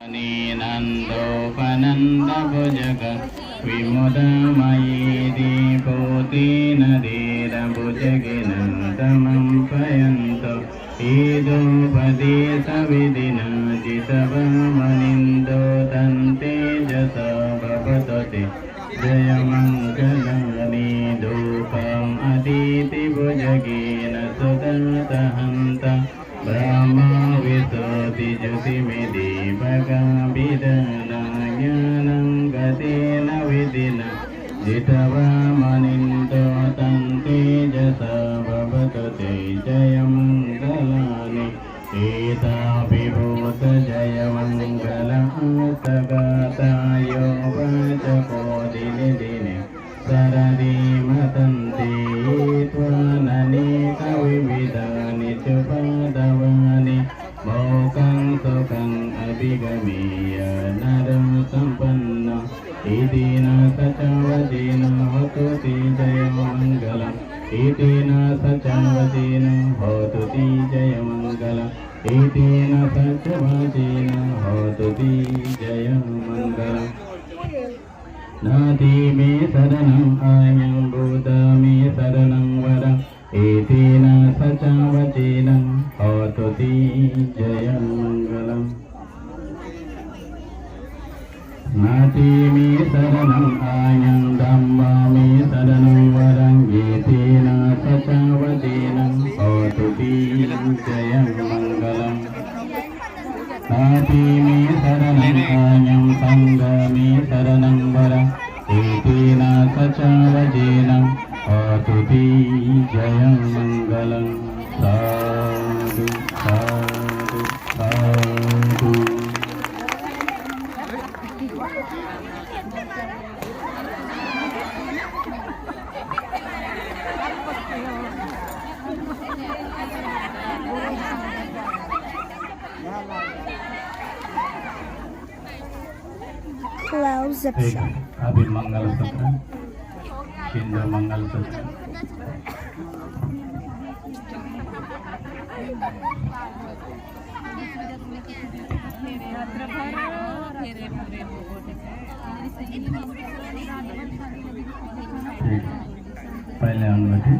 नंदोपनंदभुजग विमुदमयी दीपोतेन धीरभुजगिन तमं पयन्तो ईदोपदेशविधिना जितवमनिन्दो तन्तेजस भवतते जयमङ्गलानि धूपम् अदितिभुजगेन सुदतहन्त ब्रह्मा विशोति ज्योतिमिति भगाभिदना ज्ञानं गतेन विधिना जितवामनिन्दो तन्तेजस भवतते जयमङ्गलानि एताभिभूत जयमङ्गलास्तगातायो वाचको दिने दिने सरदि मतन्ते त्वननेकविविधानि च पादवानि मोकं सुखं अभिगमीय नरं सम्पन्न इति न सचवचेन होतु ते जयमङ्गलम् इति न सचवचेन होतु ते जयमङ्गलम् इति न सचवचेन होतु ते जयमङ्गलम् नाति मे शरणं आयं बुध मे शरणं वरम् इति न सचवचेन होतु ते जयमङ्गलम् नाति मे शरणं आयं धम्म मे शरणं वरम् इति न सचवचेन होतु ते जयमङ्गलम् नाति मे शरणं आयं संघ मे शरणं वरम् इति न सचवचेन होतु ते जयमङ्गलम् साधु साधु साधु अभी मंगल सूत्र सिंधु मंगल सूत्र पहले अनुमति